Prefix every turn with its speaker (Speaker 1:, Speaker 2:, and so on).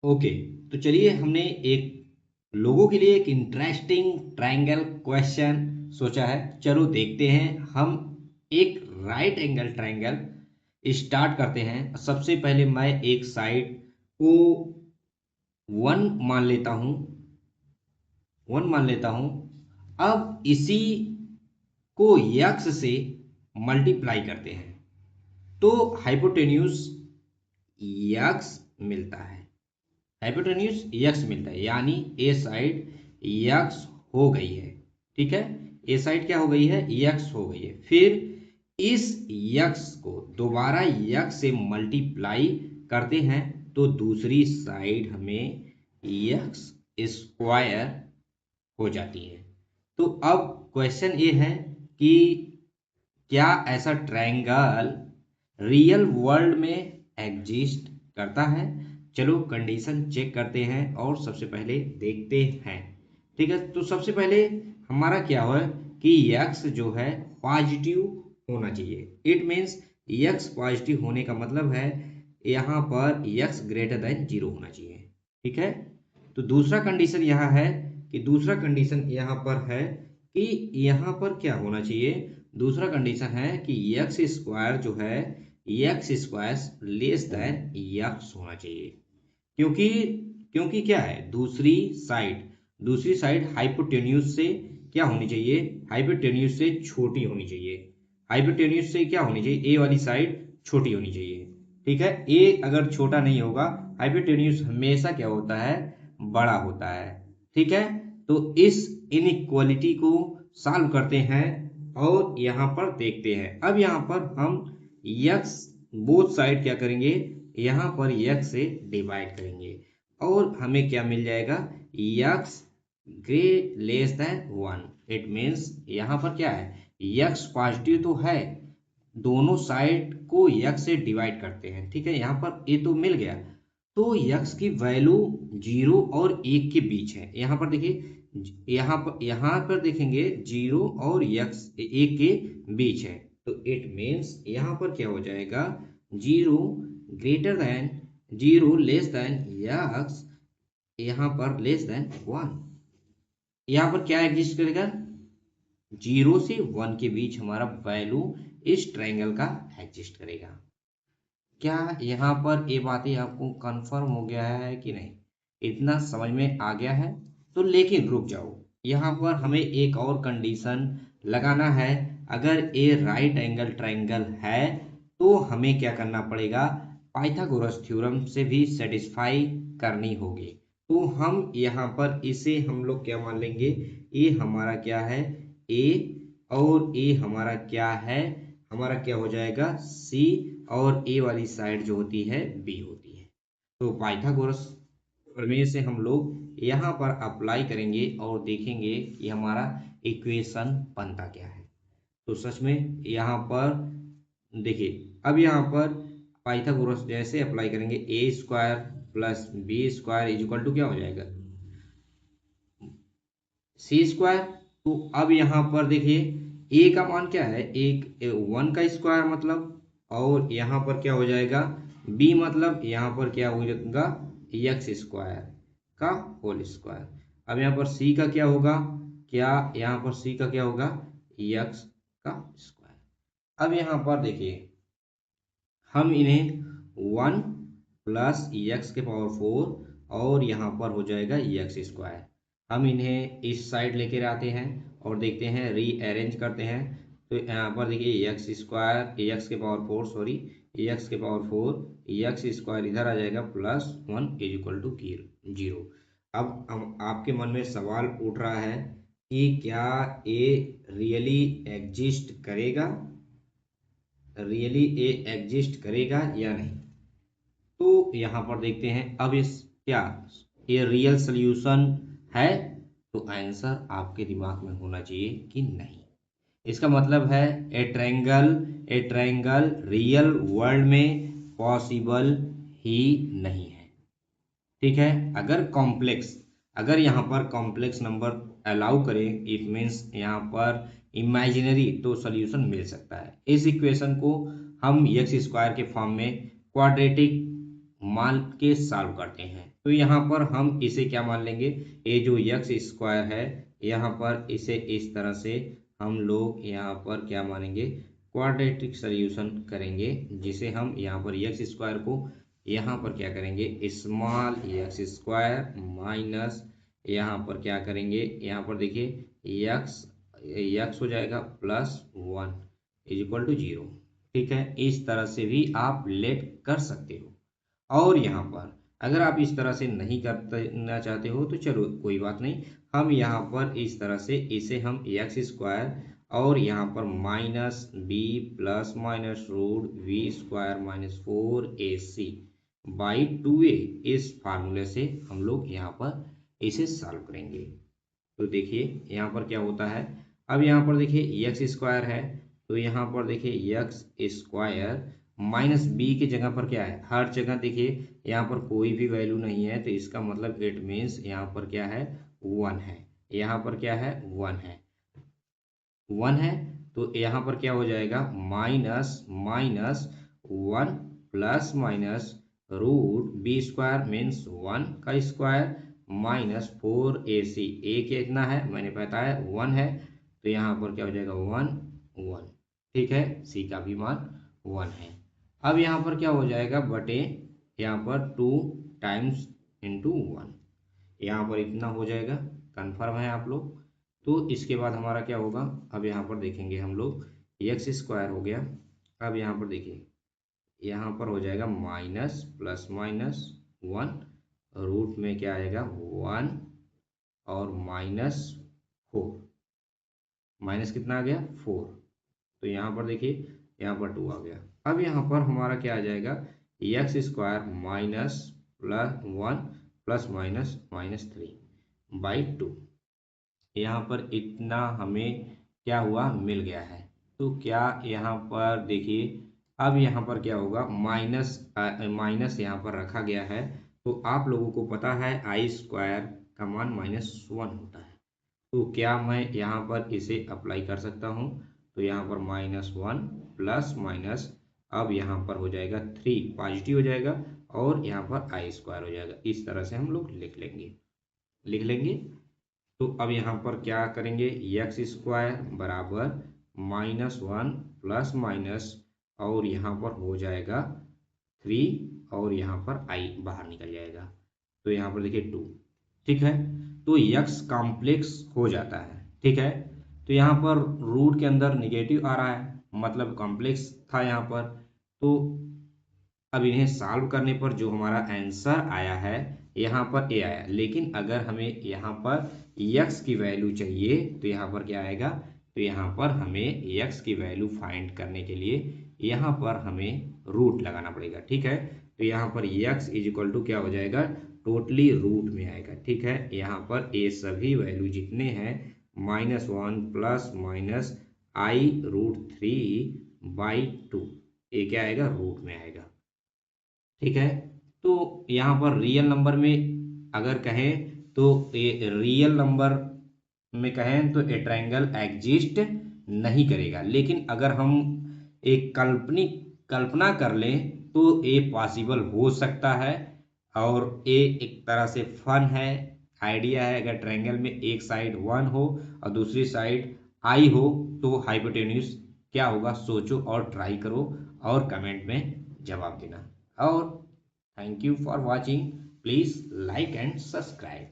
Speaker 1: Okay, तो चलिए हमने एक लोगों के लिए एक इंटरेस्टिंग ट्रायंगल क्वेश्चन सोचा है। चलो देखते हैं। हम एक राइट एंगल ट्रायंगल स्टार्ट करते हैं। सबसे पहले मैं एक साइड को 1 मान लेता हूं। अब इसी को यक्स से मल्टीप्लाई करते हैं तो हाइपोटेन्यूज यक्स मिलता है। हाइपोटेन्यूज यक्स मिलता है, यानी ए साइड यक्स हो गई है। ठीक है, ए साइड क्या हो गई है? यक्स हो गई है। फिर इस यक्स को दोबारा यक्स से मल्टीप्लाई करते हैं तो दूसरी साइड हमें यक्स स्क्वायर हो जाती है। तो अब क्वेश्चन ये है कि क्या ऐसा ट्रायंगल रियल वर्ल्ड में एग्जिस्ट करता है? चलो कंडीशन चेक करते हैं और सबसे पहले देखते हैं। ठीक है, तो सबसे पहले हमारा क्या हो कि यक्स जो है पॉजिटिव होना चाहिए। इट मीन्स यक्स पॉजिटिव होने का मतलब है यहाँ पर यक्स ग्रेटर देन 0 होना चाहिए। ठीक है, तो दूसरा कंडीशन यहाँ है कि दूसरा कंडीशन यहाँ पर है कि यहाँ पर क्या होना चाहिए? दूसरा कंडीशन है कि यक्स स्क्वायर जो है x square less than x होना चाहिए। क्योंकि क्योंकि क्या है, दूसरी साइड हाइपोटेन्यूज से क्या होनी चाहिए? हाइपोटेन्यूज से छोटी होनी चाहिए। हाइपोटेन्यूज से क्या होनी चाहिए? ए वाली साइड छोटी होनी चाहिए। ठीक है, ए अगर छोटा नहीं होगा, हाइपोटेन्यूज हमेशा क्या होता है? बड़ा होता है। ठीक है, तो इस इनइक्वालिटी को सॉल्व करते हैं और यहाँ पर देखते हैं। अब यहाँ पर हम यक्स बोथ साइड क्या करेंगे? यहाँ पर यक्स से डिवाइड करेंगे और हमें क्या मिल जाएगा? X grey less than 1। It means यहाँ पर क्या है? यक्स पॉजिटिव तो है, दोनों साइड को यक्स से डिवाइड करते हैं। ठीक है, यहाँ पर ए तो मिल गया, तो यक्स की वैल्यू 0 और 1 के बीच है। यहाँ पर देखिए, यहाँ पर देखेंगे 0 और यक्स 1 के बीच है। तो इट मीन्स यहाँ पर क्या हो जाएगा? 0 greater than 0 less than x, यहाँ पर लेस देन 1। यहाँ पर क्या एग्जिस्ट करेगा? 0 से 1 के बीच हमारा वैल्यू इस ट्रायंगल का एग्जिस्ट करेगा। क्या यहाँ पर ये बातें आपको कंफर्म हो गया है कि नहीं? इतना समझ में आ गया है? तो लेकिन रुक जाओ, यहाँ पर हमें एक और कंडीशन लगाना है। अगर ये राइट एंगल ट्रायंगल है तो हमें क्या करना पड़ेगा? पाइथागोरस थ्योरम से भी सेटिस्फाई करनी होगी। तो हम यहाँ पर इसे हम लोग क्या मान लेंगे? ये हमारा क्या है? ए, और ए हमारा क्या है? हमारा क्या हो जाएगा? सी, और ए वाली साइड जो होती है बी होती है। तो पाइथागोरस प्रमेय से हम लोग यहाँ पर अप्लाई करेंगे और देखेंगे कि हमारा इक्वेशन बनता क्या है। तो सच में यहाँ पर देखिए, अब यहाँ पर पाइथागोरस जैसे अप्लाई करेंगे, A square plus B square is equal to क्या हो जाएगा? C square. तो अब यहाँ पर देखिए, ए का मान क्या है? एक 1 का स्क्वायर मतलब, और यहाँ पर क्या हो जाएगा? बी मतलब यहाँ पर क्या हो जाएगा? एक्स स्क्वायर का होल स्क्वायर। अब यहाँ पर सी का क्या होगा? क्या यहाँ पर सी का क्या होगा? एक्स का स्क्वायर। अब यहाँ पर देखिए, हम इन्हें 1 प्लस एक्स के पावर 4 और यहाँ पर हो जाएगा एक्स स्क्वायर। हम इन्हें इस साइड लेकर आते हैं और देखते हैं, रीअरेंज करते हैं। तो यहाँ पर देखिए एक्स स्क्वायर, एक्स के पावर 4, सॉरी, एक्स के पावर 4, एक्स स्क्वायर इधर आ जाएगा प्लस 1 इज इक्वल टू 0। अब हम आपके मन में सवाल उठ रहा है कि क्या ये रियली एग्जिस्ट करेगा? रियली ये एग्जिस्ट करेगा या नहीं? तो यहाँ पर देखते हैं। अब इस क्या ये रियल सॉल्यूशन है? तो आंसर आपके दिमाग में होना चाहिए कि नहीं। इसका मतलब है ए ट्रायंगल रियल वर्ल्ड में पॉसिबल ही नहीं है। ठीक है, अगर यहाँ पर कॉम्प्लेक्स नंबर अलाउ करें, इट मीन्स यहाँ पर इमेजिनरी, तो सॉल्यूशन मिल सकता है। इस इक्वेशन को हम एक्स स्क्वायर के फॉर्म में क्वाड्रेटिक मान के सॉल्व करते हैं। तो यहाँ पर हम इसे क्या मान लेंगे, ये जो एक्स स्क्वायर है यहाँ पर इसे इस तरह से हम लोग यहाँ पर क्या मानेंगे, क्वाड्रेटिक सॉल्यूशन करेंगे, जिसे हम यहाँ पर एक्स स्क्वायर को यहाँ पर क्या करेंगे, स्मॉल एक्स स्क्वायर माइनस यहाँ पर क्या करेंगे, यहाँ पर देखिए एक्स हो जाएगा प्लस 1 इज इक्वल टू 0। ठीक है, इस तरह से भी आप लेट कर सकते हो। और यहाँ पर अगर आप इस तरह से नहीं करना चाहते हो तो चलो कोई बात नहीं, हम यहाँ पर इस तरह से इसे हम एक्स स्क्वायर और यहाँ पर minus B plus minus root B square minus 4ac by 2a इस फार्मूले से हम लोग यहाँ पर इसे सॉल्व करेंगे। तो देखिए यहाँ पर क्या होता है, अब यहाँ पर देखिए एक्स स्क्वायर है, तो यहाँ पर देखिए एक्स स्क्वायर माइनस बी की जगह पर क्या है, हर जगह देखिए यहाँ पर कोई भी वैल्यू नहीं है, तो इसका मतलब इट मीन्स यहाँ पर क्या है 1 है, यहाँ पर क्या है 1 है, तो यहाँ पर क्या हो जाएगा minus 1 plus minus root B square means 1 का स्क्वायर माइनस 4ac, ए कितना है मैंने बताया 1 है, तो यहाँ पर क्या हो जाएगा 1। ठीक है, सी का भी मान 1 है। अब यहाँ पर क्या हो जाएगा बटे यहाँ पर 2 टाइम्स इंटू 1, यहाँ पर इतना हो जाएगा, कन्फर्म है आप लोग। तो इसके बाद हमारा क्या होगा, अब यहाँ पर देखेंगे हम लोग एक्स स्क्वायर हो गया, अब यहाँ पर देखिए यहाँ पर हो जाएगा माइनस प्लस माइनस 1 रूट में क्या आएगा 1 और माइनस 4, माइनस कितना आ गया 4, तो यहाँ पर देखिए यहाँ पर 2 आ गया। अब यहाँ पर हमारा क्या आ जाएगा x square minus plus 1 plus minus minus 3 by 2, यहाँ पर इतना हमें क्या हुआ मिल गया है। तो क्या यहाँ पर देखिए अब यहाँ पर क्या होगा माइनस यहाँ पर रखा गया है, तो आप लोगों को पता है आई स्क्वायर का मान -1 होता है, तो क्या मैं यहाँ पर इसे अप्लाई कर सकता हूँ, तो यहाँ पर -1 प्लस माइनस अब यहाँ पर हो जाएगा 3 पॉजिटिव हो जाएगा और यहाँ पर आई स्क्वायर हो जाएगा, इस तरह से हम लोग लिख लेंगे। तो अब यहाँ पर क्या करेंगे एक्स स्क्वायर बराबर -1 प्लस माइनस और यहाँ पर हो जाएगा 3 और यहाँ पर आई बाहर निकल जाएगा, तो यहाँ पर देखिए 2। ठीक है, तो एक्स कॉम्प्लेक्स हो जाता है। ठीक है, तो यहाँ पर रूट के अंदर निगेटिव आ रहा है, मतलब कॉम्प्लेक्स था यहाँ पर। तो अब इन्हें सॉल्व करने पर जो हमारा आंसर आया है यहाँ पर ए आया, लेकिन अगर हमें यहाँ पर x की वैल्यू चाहिए तो यहाँ पर क्या आएगा, तो यहाँ पर हमें x की वैल्यू फाइंड करने के लिए यहाँ पर हमें रूट लगाना पड़ेगा। ठीक है, तो यहाँ पर x इज इक्वल टू क्या हो जाएगा टोटली रूट में आएगा। ठीक है, यहाँ पर ये सभी वैल्यू जितने हैं -1 plus minus I root 3 by 2, ये क्या आएगा रूट में आएगा। ठीक है, तो यहाँ पर रियल नंबर में अगर कहें तो ये रियल नंबर में कहें तो ए ट्रायंगल एग्जिस्ट नहीं करेगा, लेकिन अगर हम एक कल्पना कर लें तो ये पॉसिबल हो सकता है। और ये एक तरह से फन है, आइडिया है। अगर ट्रायंगल में एक साइड 1 हो और दूसरी साइड आई हो तो हाइपोटेन्यूज क्या होगा, सोचो और ट्राई करो और कमेंट में जवाब देना। और thank you for watching. Please like and subscribe.